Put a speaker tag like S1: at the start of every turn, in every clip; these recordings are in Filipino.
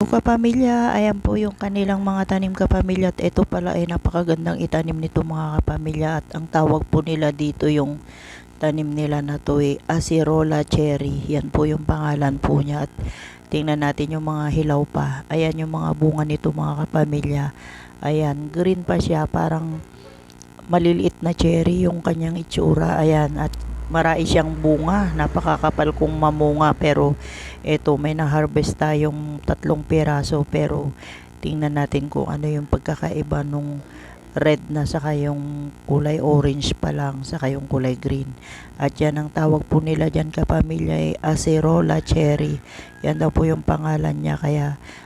S1: po kapamilya, ayan po yung kanilang mga tanim kapamilya at ito pala ay napakagandang itanim nito mga kapamilya at ang tawag po nila dito yung tanim nila na to ay Acerola cherry. Yan po yung pangalan po niya at tingnan natin yung mga hilaw pa. Ayan yung mga bunga nito mga kapamilya. Ayan, green pa siya, parang maliliit na cherry yung kanyang itsura. Ayan, at marami siyang bunga, napakakapal kung mamunga, pero eto may na-harvest tayong 3 piraso, pero tingnan natin kung ano yung pagkakaiba nung red na saka yung kulay orange pa lang saka yung kulay green. At yan ang tawag po nila dyan kapamilya ay Acerola cherry. Yan daw po yung pangalan niya, kaya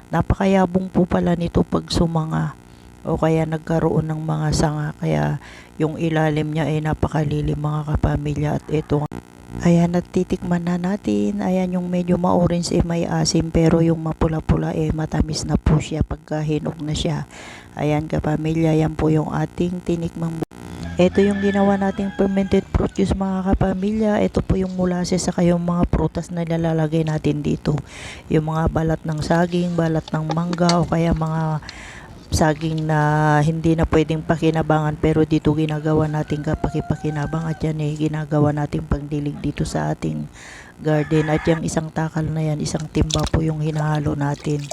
S1: napakayabong po pala nito pag sumanga o kaya nagkaroon ng mga sanga, kaya yung ilalim niya ay napakalilim mga kapamilya. At ito, ayan, at titikman na natin. Ayan, yung medyo ma-orange may asim, pero yung mapula-pula matamis na po siya pagka hinog na siya. Ayan kapamilya, yan po yung ating tinikmang. Ito yung ginawa nating fermented fruit juice mga kapamilya. Ito po yung molasses saka yung mga prutas na nilalagay natin dito. Yung mga balat ng saging, balat ng mangga o kaya mga saging na hindi na pwedeng pakinabangan, pero dito ginagawa natin kapaki-pakinabang at yan ginagawa natin pangdilig dito sa ating garden. At yung isang takal na yan, isang timba po yung hinahalo natin,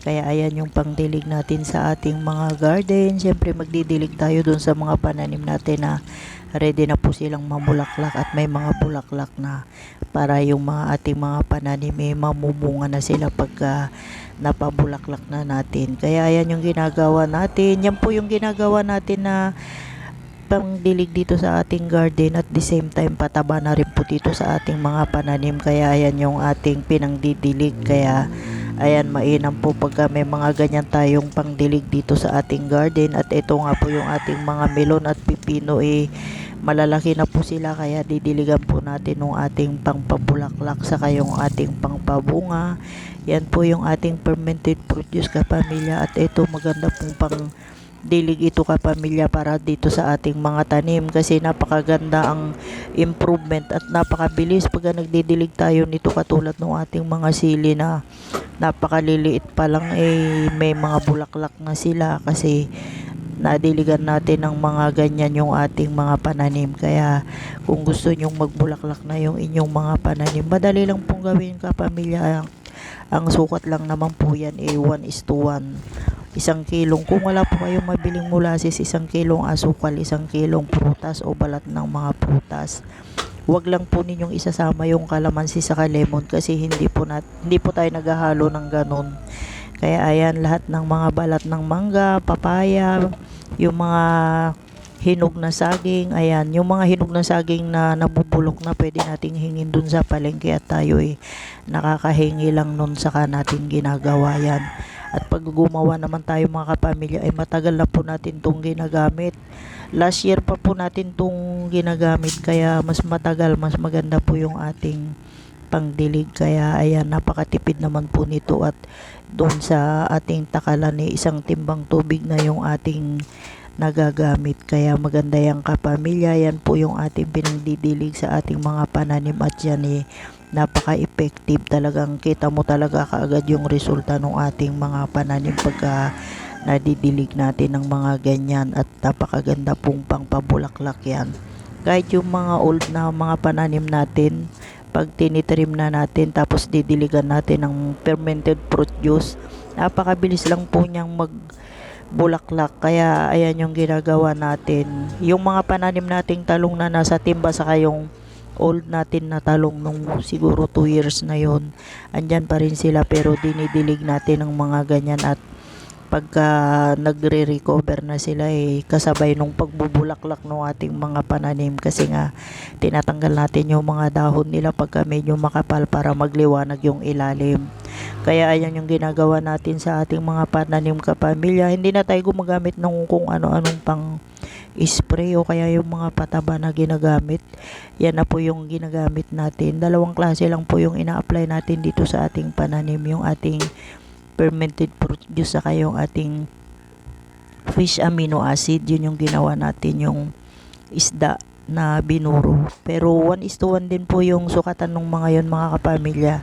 S1: kaya ayan yung pangdilig natin sa ating mga garden. Siyempre magdidilig tayo dun sa mga pananim natin na ready na po silang mamulaklak at may mga bulaklak na, para yung mga ating mga pananim mamumunga na sila pagka napabulaklak na natin. Kaya ayan yung ginagawa natin. Yan po yung ginagawa natin na pangdilig dito sa ating garden, at the same time pataba na rin po dito sa ating mga pananim. Kaya ayan yung ating pinangdidilig. Kaya ayan, mainam po pagka may mga ganyan tayong pangdilig dito sa ating garden. At ito nga po yung ating mga melon at pipino malalaki na po sila, kaya didiligan po natin ng ating pangpabulaklak saka yung ating pangpabunga. Yan po yung ating fermented fruit juice kapamilya, at ito maganda pong pang dilig ito kapamilya para dito sa ating mga tanim, kasi napakaganda ang improvement at napakabilis pag nagdidilig tayo nito, katulad ng ating mga sili na napakaliliit pa lang may mga bulaklak na sila, kasi nadiligan natin ng mga ganyan yung ating mga pananim. Kaya kung gusto nyong magbulaklak na yung inyong mga pananim, madali lang pong gawin kapamilya. Ang sukat lang naman po yan 1:1. 1 kilong, kung wala po kayong mabiling molasses, 1 kilong asukal, 1 kilong prutas o balat ng mga prutas. Huwag lang po ninyong isasama yung kalamansi sa lemon, kasi hindi po tayo naghahalo ng ganon. Kaya ayan, lahat ng mga balat ng mangga, papaya, yung mga hinog na saging, ayan, yung mga hinog na saging na nabubulok na, pwede nating hingin dun sa palengke at tayo nakakahingi lang nun, saka natin ginagawa yan. At pag gumawa naman tayo mga kapamilya, matagal na po natin tong ginagamit. Last year pa po natin tong ginagamit, kaya mas matagal, mas maganda po yung ating pangdilig. Kaya ayan, napakatipid naman po nito, at doon sa ating takalan 1 timbang tubig na yung ating nagagamit. Kaya maganda yung kapamilya. Yan po yung ating pinangdidilig sa ating mga pananim, at yan napaka-effective. Talagang kita mo talaga kaagad yung resulta ng ating mga pananim pagka nadidilig natin ng mga ganyan, at napakaganda pong pangpabulaklak yan. Kahit yung mga old na mga pananim natin, pag tinitrim na natin tapos didiligan natin ng fermented fruit juice, napakabilis lang po niyang magbulaklak. Kaya ayan yung ginagawa natin. Yung mga pananim nating talong na nasa timba saka yung old natin na talong nung siguro 2 years na yon, andyan pa rin sila, pero dinidilig natin ng mga ganyan, at pagka nagre-recover na sila kasabay nung pagbubulaklak ng ating mga pananim, kasi nga tinatanggal natin yung mga dahon nila pagka medyo makapal para magliwanag yung ilalim. Kaya ayan yung ginagawa natin sa ating mga pananim kapamilya. Hindi na tayo gumagamit ng kung ano-anong pang spray o kaya yung mga pataba na ginagamit. Yan na po yung ginagamit natin. 2 klase lang po yung ina-apply natin dito sa ating pananim, yung ating fermented fruit juice saka yung ating fish amino acid. Yun yung ginawa natin, yung isda na binuro, pero 1:1 din po yung sukatan ng mga yon mga kapamilya.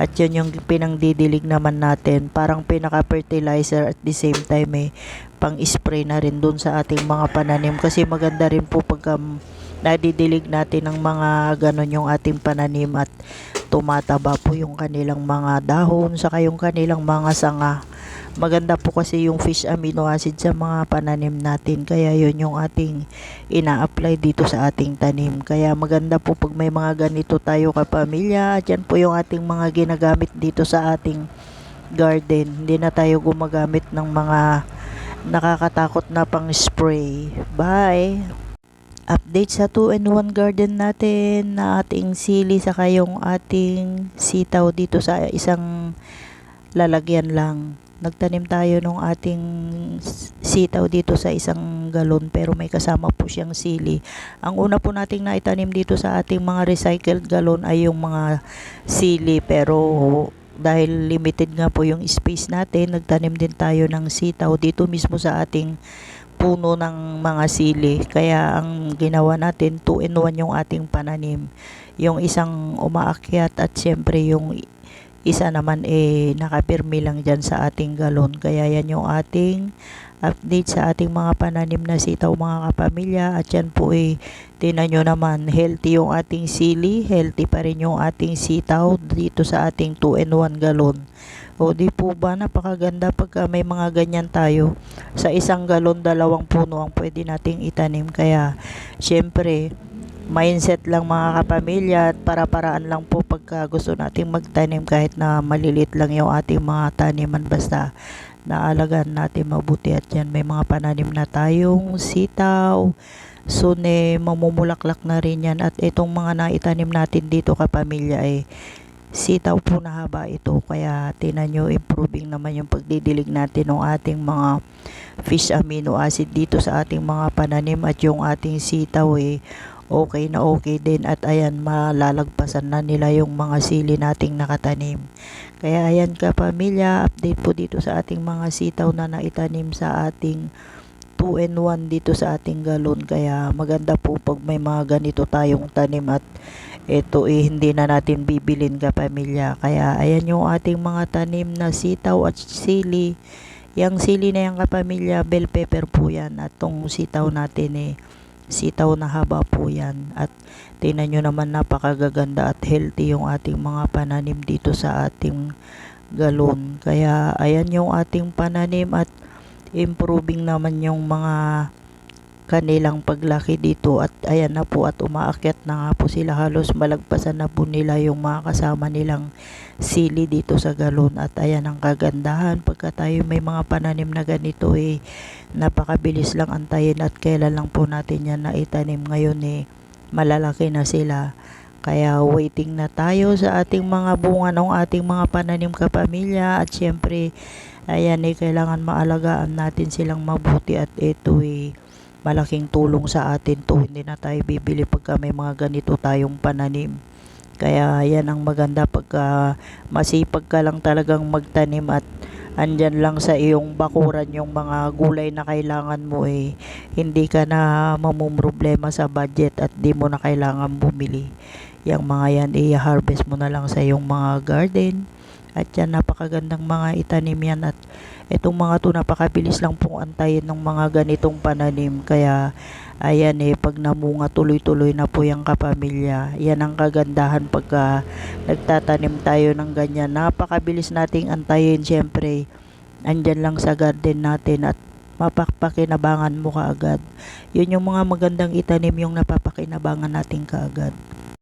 S1: At yun yung pinangdidilig naman natin, parang pinaka-fertilizer at the same time pang-spray na rin dun sa ating mga pananim. Kasi maganda rin po pagka nadidilig natin ng mga ganon yung ating pananim at tumataba po yung kanilang mga dahon saka yung kanilang mga sanga. Maganda po kasi yung fish amino acid sa mga pananim natin, kaya yun yung ating ina-apply dito sa ating tanim. Kaya maganda po pag may mga ganito tayo kapamilya, at yan po yung ating mga ginagamit dito sa ating garden. Hindi na tayo gumagamit ng mga nakakatakot na pang spray. Bye! Update sa 2-in-1 garden natin na ating sili saka yung ating sitaw dito sa isang lalagyan lang. Nagtanim tayo ng ating sitaw dito sa isang galon pero may kasama po siyang sili. Ang una po nating naitanim dito sa ating mga recycled galon ay yung mga sili, pero dahil limited nga po yung space natin, nagtanim din tayo ng sitaw dito mismo sa ating puno ng mga sili. Kaya ang ginawa natin, 2-in-1 yung ating pananim. Yung isang umaakyat at syempre yung isa naman nakapirmi lang dyan sa ating galon. Kaya yan yung ating update sa ating mga pananim na sitaw mga kapamilya. At yan po tingnan nyo naman, healthy yung ating sili, healthy pa rin yung ating sitaw dito sa ating 2-in-1 galon. O di po ba napakaganda pagka may mga ganyan tayo. Sa isang galon, 2 puno ang pwede nating itanim. Kaya syempre mindset lang mga kapamilya at para-paraan lang po pagka gusto nating magtanim, kahit na malilit lang yung ating mga taniman, basta naalagaan natin mabuti. At yan, may mga pananim na tayong sitaw, soon mamumulaklak na rin yan. At itong mga naitanim natin dito kapamilya sitaw po na haba ito, kaya tinan nyo, improving naman yung pagdidilig natin ng ating mga fish amino acid dito sa ating mga pananim. At yung ating sitaw okay na okay din, at ayan, malalagpasan na nila yung mga sili nating nakatanim. Kaya ayan kapamilya, update po dito sa ating mga sitaw na naitanim sa ating 2-in-1 dito sa ating galon. Kaya maganda po pag may mga ganito tayong tanim at ito hindi na natin bibilin kapamilya. Kaya ayan yung ating mga tanim na sitaw at sili. Yang sili na yan kapamilya, bell pepper po yan, at tong sitaw natin sitaw na haba po yan. At tingnan nyo naman, napakagaganda at healthy yung ating mga pananim dito sa ating galon. Kaya ayan yung ating pananim at improving naman yung mga kanilang paglaki dito. At ayan na po, at umaakyat na nga po sila, halos malagpasan na po nila yung mga kasama nilang sili dito sa galon. At ayan ang kagandahan pagka tayo may mga pananim na ganito, napakabilis lang antayin at kailan lang po natin yan na itanim. Ngayon malalaki na sila, kaya waiting na tayo sa ating mga bunga ng ating mga pananim kapamilya. At syempre ayan kailangan maalagaan natin silang mabuti, at ito malaking tulong sa atin to. Hindi na tayo bibili pagka may mga ganito tayong pananim. Kaya yan ang maganda pagka masipag ka lang talagang magtanim at andyan lang sa iyong bakuran yung mga gulay na kailangan mo, hindi ka na mamumroblema sa budget at di mo na kailangan bumili. Yang mga yan i-harvest mo na lang sa iyong mga garden. At yan, napakagandang mga itanim yan. At itong mga to, napakabilis lang pong antayin ng mga ganitong pananim. Kaya ayan pag namunga, tuloy-tuloy na po yung kapamilya. Yan ang kagandahan pagka nagtatanim tayo ng ganyan. Napakabilis nating antayin, syempre andyan lang sa garden natin at mapapakinabangan mo kaagad. Yun yung mga magandang itanim, yung napapakinabangan natin kaagad.